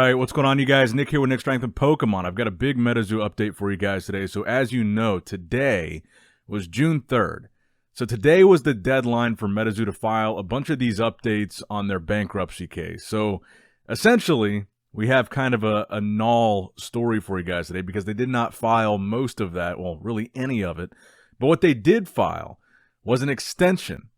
right, what's going on, you guys? Nick here with Nick Strength and Pokemon. I've got a big Metazoo update for you guys today. So as you know, today was June 3rd. So today was the deadline for Metazoo to file a bunch of these updates on their bankruptcy case. So essentially, we have kind of a null story for you guys today because they did not file most of that, well, really any of it. But what they did file was an extension.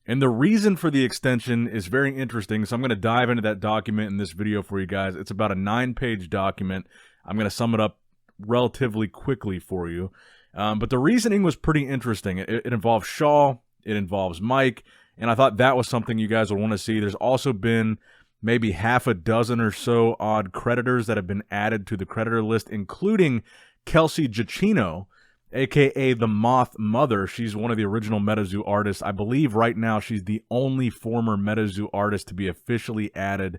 And the reason for the extension is very interesting, so I'm going to dive into that document in this video for you guys. It's about a 9-page document. I'm going to sum it up relatively quickly for you. But the reasoning was pretty interesting. It involves Shaw, it involves Mike, and I thought that was something you guys would want to see. There's also been maybe half a dozen or so odd creditors that have been added to the creditor list, including Kelsey Giacchino, a.k.a. the Moth Mother. She's one of the original Metazoo artists. I believe right now she's the only former Metazoo artist to be officially added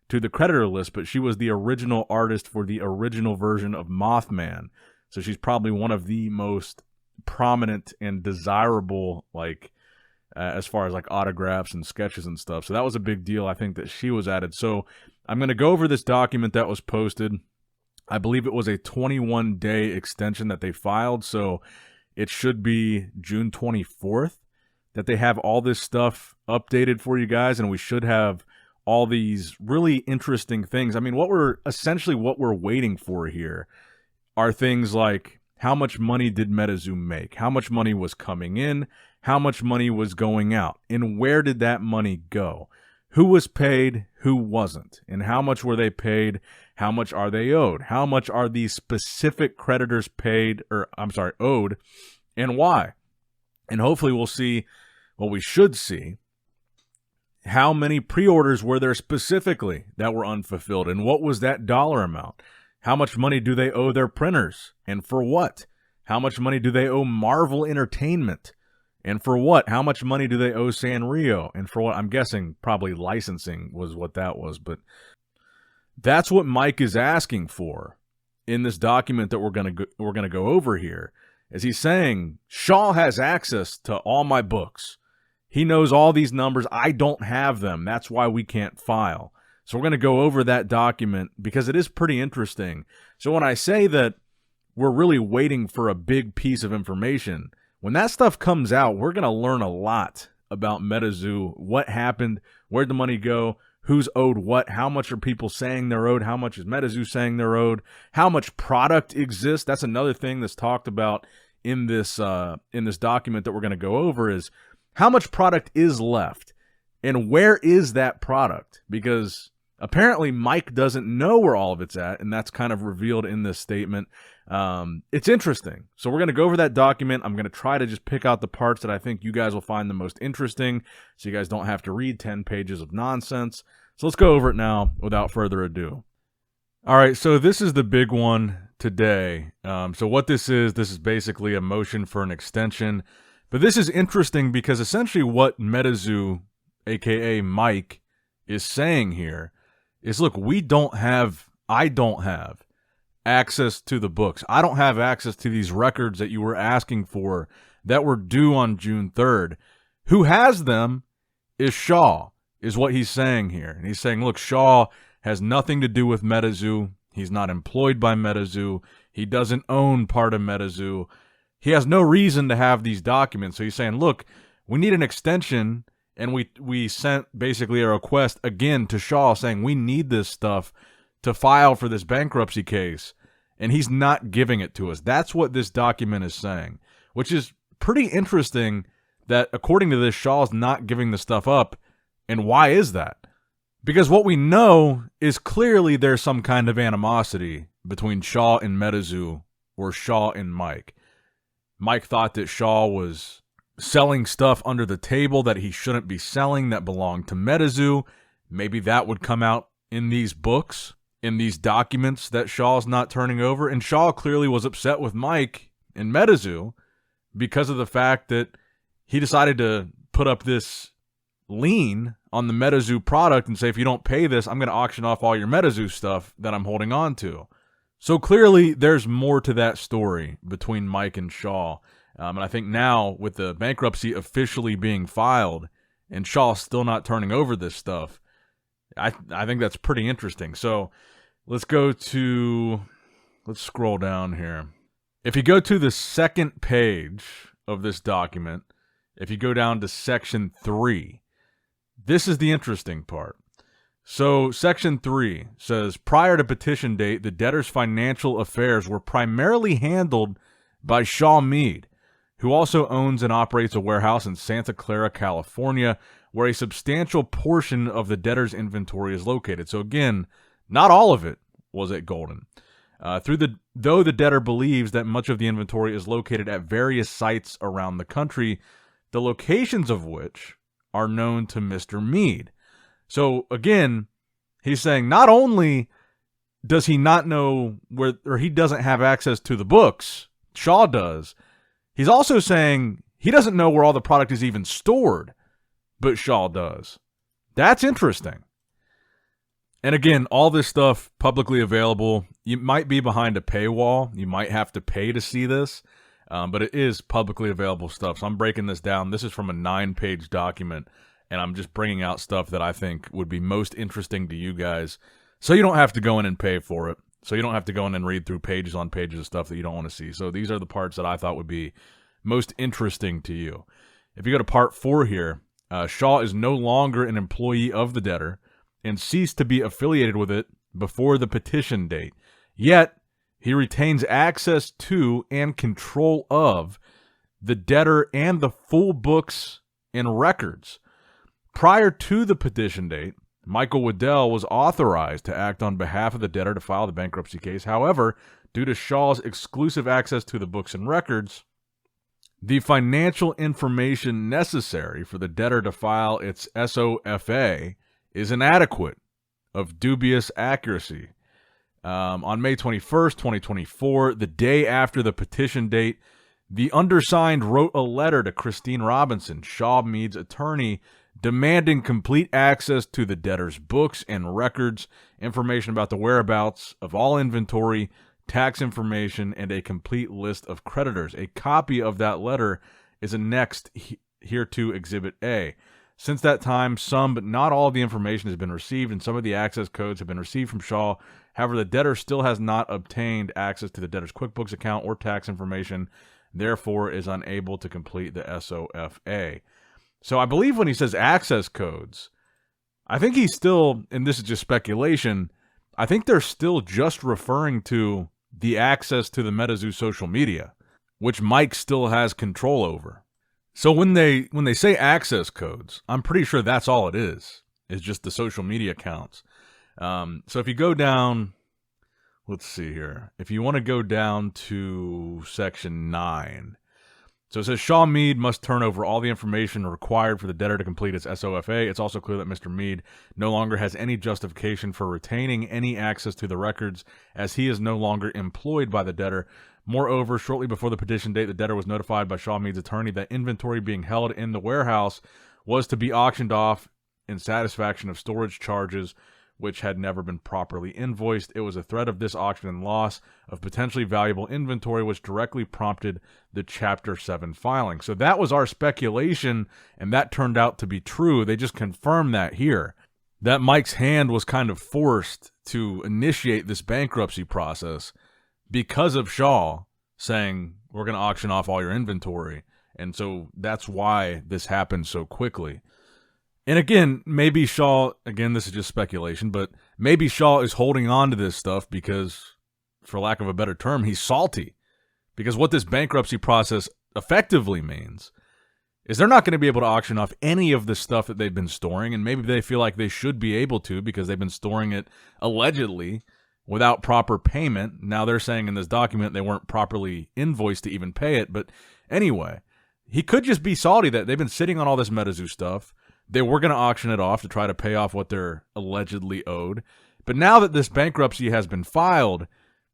to the creditor list, but she was the original artist for the original version of Mothman. So she's probably one of the most prominent and desirable, as far as autographs and sketches and stuff. So that was a big deal, I think, that she was added. So I'm going to go over this document that was posted. I believe it was a 21-day extension that they filed, so it should be June 24th that they have all this stuff updated for you guys, and we should have all these really interesting things. I mean, what we're waiting for here are things like how much money did Metazoo make, how much money was coming in, how much money was going out, and where did that money go? Who was paid, who wasn't, and how much were they paid, how much are they owed, how much are these specific creditors owed, and why? And hopefully we'll see, well, we should see, how many pre-orders were there specifically that were unfulfilled, and what was that dollar amount? How much money do they owe their printers, and for what? How much money do they owe Marvel Entertainment? And for what? How much money do they owe Sanrio? And for what? I'm guessing probably licensing was what that was. But that's what Mike is asking for in this document that we're gonna go over here. Is he's saying Shaw has access to all my books. He knows all these numbers. I don't have them. That's why we can't file. So we're going to go over that document because it is pretty interesting. So when I say that we're really waiting for a big piece of information, when that stuff comes out, we're going to learn a lot about Metazoo, what happened, where'd the money go, who's owed what, how much are people saying they're owed, how much is Metazoo saying they're owed, how much product exists. That's another thing that's talked about in this document that we're going to go over is how much product is left and where is that product? Because apparently Mike doesn't know where all of it's at, and that's kind of revealed in this statement. It's interesting. So we're going to go over that document. I'm going to try to just pick out the parts that I think you guys will find the most interesting so you guys don't have to read 10 pages of nonsense. So let's go over it now without further ado. All right, so this is the big one today. So what this is basically a motion for an extension. But this is interesting because essentially what Metazoo, a.k.a. Mike, is saying here is, look, I don't have access to the books. I don't have access to these records that you were asking for that were due on June 3rd. Who has them is Shaw, is what he's saying here. And he's saying, look, Shaw has nothing to do with Metazoo. He's not employed by Metazoo. He doesn't own part of Metazoo. He has no reason to have these documents. So he's saying, look, we need an extension. And we sent basically a request again to Shaw saying we need this stuff to file for this bankruptcy case. And he's not giving it to us. That's what this document is saying, which is pretty interesting that according to this, Shaw's not giving the stuff up. And why is that? Because what we know is clearly there's some kind of animosity between Shaw and Metazoo or Shaw and Mike. Mike thought that Shaw was selling stuff under the table that he shouldn't be selling that belonged to Metazoo. Maybe that would come out in these books, in these documents that Shaw's not turning over. And Shaw clearly was upset with Mike and Metazoo because of the fact that he decided to put up this lien on the Metazoo product and say, if you don't pay this, I'm going to auction off all your Metazoo stuff that I'm holding on to. So clearly there's more to that story between Mike and Shaw. And I think now with the bankruptcy officially being filed and Shaw still not turning over this stuff, I think that's pretty interesting. So Let's scroll down here. If you go to the second page of this document, if you go down to section 3, this is the interesting part. So section 3 says, prior to petition date, the debtor's financial affairs were primarily handled by Shaw Mead, who also owns and operates a warehouse in Santa Clara, California, where a substantial portion of the debtor's inventory is located. So again, not all of it was at Golden. Though the debtor believes that much of the inventory is located at various sites around the country, the locations of which are known to Mr. Mead. So again, he's saying not only does he not know where, or he doesn't have access to the books, Shaw does, he's also saying he doesn't know where all the product is even stored, but Shaw does. That's interesting. And again, all this stuff publicly available. You might be behind a paywall. You might have to pay to see this, but it is publicly available stuff. So I'm breaking this down. This is from a 9-page document, and I'm just bringing out stuff that I think would be most interesting to you guys, so you don't have to go in and pay for it. So you don't have to go in and read through pages on pages of stuff that you don't want to see. So these are the parts that I thought would be most interesting to you. If you go to part 4 here, Shaw is no longer an employee of the debtor and ceased to be affiliated with it before the petition date. Yet, he retains access to and control of the debtor and the full books and records. Prior to the petition date, Michael Waddell was authorized to act on behalf of the debtor to file the bankruptcy case. However, due to Shaw's exclusive access to the books and records, the financial information necessary for the debtor to file its SOFA is inadequate, of dubious accuracy. On May 21st, 2024, the day after the petition date, the undersigned wrote a letter to Christine Robinson, Shaw Mead's attorney, demanding complete access to the debtor's books and records, information about the whereabouts of all inventory, tax information, and a complete list of creditors. A copy of that letter is annexed hereto Exhibit A. Since that time, some but not all of the information has been received, and some of the access codes have been received from Shaw. However, the debtor still has not obtained access to the debtor's QuickBooks account or tax information, therefore is unable to complete the SOFA. So I believe when he says access codes, I think he's still, and this is just speculation, I think they're still just referring to the access to the Metazoo social media, which Mike still has control over. So when they say access codes, I'm pretty sure that's all it is just the social media accounts. So if you go down, let's see here. If you want to go down to section 9, so it says Shaw Mead must turn over all the information required for the debtor to complete its SOFA. It's also clear that Mr. Mead no longer has any justification for retaining any access to the records, as he is no longer employed by the debtor. Moreover, shortly before the petition date, the debtor was notified by Shaw Mead's attorney that inventory being held in the warehouse was to be auctioned off in satisfaction of storage charges, which had never been properly invoiced. It was a threat of this auction and loss of potentially valuable inventory which directly prompted the Chapter 7 filing. So that was our speculation, and that turned out to be true. They just confirmed that here. That Mike's hand was kind of forced to initiate this bankruptcy process because of Shaw saying, we're going to auction off all your inventory. And so that's why this happened so quickly. And again, maybe Shaw, again, this is just speculation, but maybe Shaw is holding on to this stuff because, for lack of a better term, he's salty. Because what this bankruptcy process effectively means is they're not going to be able to auction off any of the stuff that they've been storing, and maybe they feel like they should be able to because they've been storing it allegedly without proper payment. Now they're saying in this document they weren't properly invoiced to even pay it, but anyway, he could just be salty that they've been sitting on all this Metazoo stuff. They were going to auction it off to try to pay off what they're allegedly owed. But now that this bankruptcy has been filed,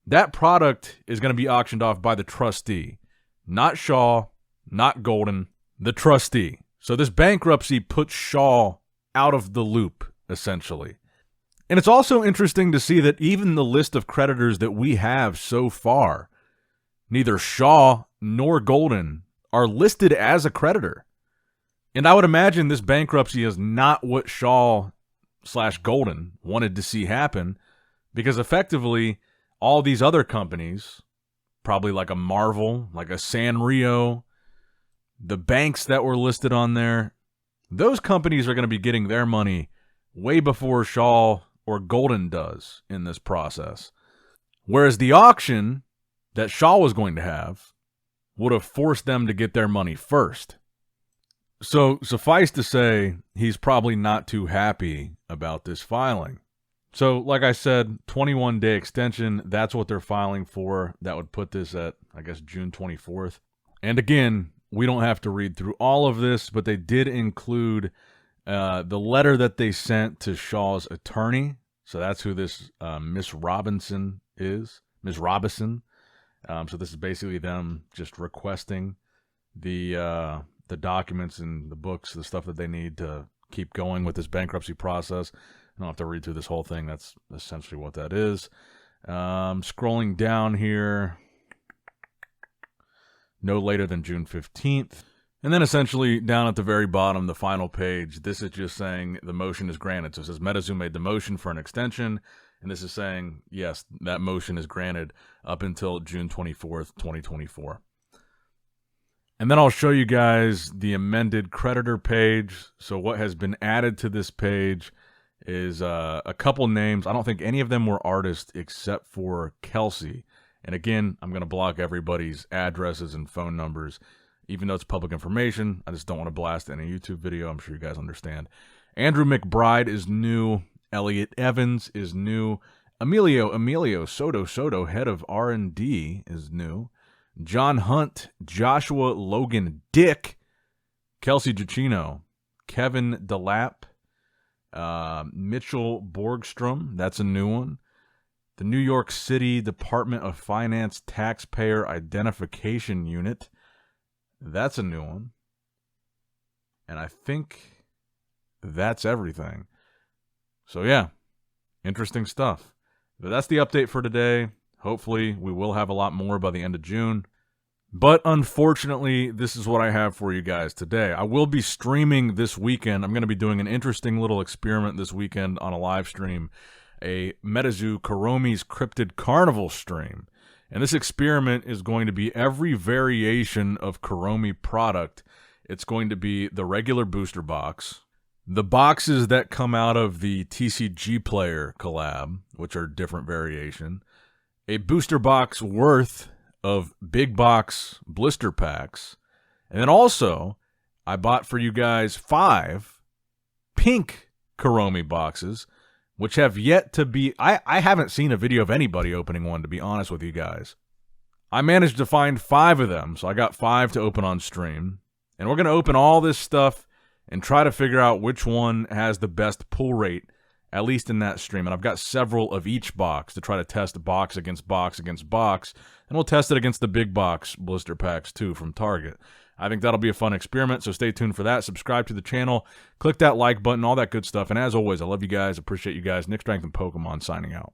that product is going to be auctioned off by the trustee. Not Shaw, not Golden, the trustee. So this bankruptcy puts Shaw out of the loop, essentially. And it's also interesting to see that even the list of creditors that we have so far, neither Shaw nor Golden are listed as a creditor. And I would imagine this bankruptcy is not what Shaw/Golden wanted to see happen, Because effectively, all these other companies, probably like a Marvel, like a Sanrio, the banks that were listed on there, those companies are going to be getting their money way before Shaw or Golden does in this process. Whereas the auction that Shaw was going to have would have forced them to get their money first. So suffice to say, he's probably not too happy about this filing. So like I said, 21-day extension, that's what they're filing for. That would put this at, I guess, June 24th. And again, we don't have to read through all of this, but they did include the letter that they sent to Shaw's attorney. So that's who this Miss Robinson is. Miss Robinson. So this is basically them just requesting the documents and the books, the stuff that they need to keep going with this bankruptcy process. I don't have to read through this whole thing. That's essentially what that is. Scrolling down here, no later than June 15th. And then essentially down at the very bottom, the final page, this is just saying the motion is granted. So it says Metazoo made the motion for an extension. And this is saying, yes, that motion is granted up until June 24th, 2024. And then I'll show you guys the amended creditor page. So what has been added to this page is a couple names. I don't think any of them were artists except for Kelsey. And again, I'm going to block everybody's addresses and phone numbers, even though it's public information. I just don't want to blast any YouTube video. I'm sure you guys understand. Andrew McBride is new. Elliot Evans is new. Emilio Soto, head of R&D, is new. John Hunt, Joshua Logan Dick, Kelsey Giacchino, Kevin DeLapp, Mitchell Borgstrom, that's a new one. The New York City Department of Finance Taxpayer Identification Unit, that's a new one. And I think that's everything. So yeah, interesting stuff. But that's the update for today. Hopefully we will have a lot more by the end of June. But unfortunately, this is what I have for you guys today. I will be streaming this weekend. I'm going to be doing an interesting little experiment this weekend on a live stream, a Metazoo Kuromi's Cryptid Carnival stream. And this experiment is going to be every variation of Kuromi product. It's going to be the regular booster box, the boxes that come out of the TCG Player collab, which are different variation, a booster box worth of big box blister packs, and then also I bought for you guys 5 pink Kuromi boxes, which have yet to be, I haven't seen a video of anybody opening one, to be honest with you guys. I managed to find 5 of them, so I got 5 to open on stream, and we're going to open all this stuff and try to figure out which one has the best pull rate, at least in that stream. And I've got several of each box to try to test box against box against box. And we'll test it against the big box blister packs too from Target. I think that'll be a fun experiment, so stay tuned for that. Subscribe to the channel. Click that like button, all that good stuff. And as always, I love you guys. Appreciate you guys. Nick Strength and Pokemon signing out.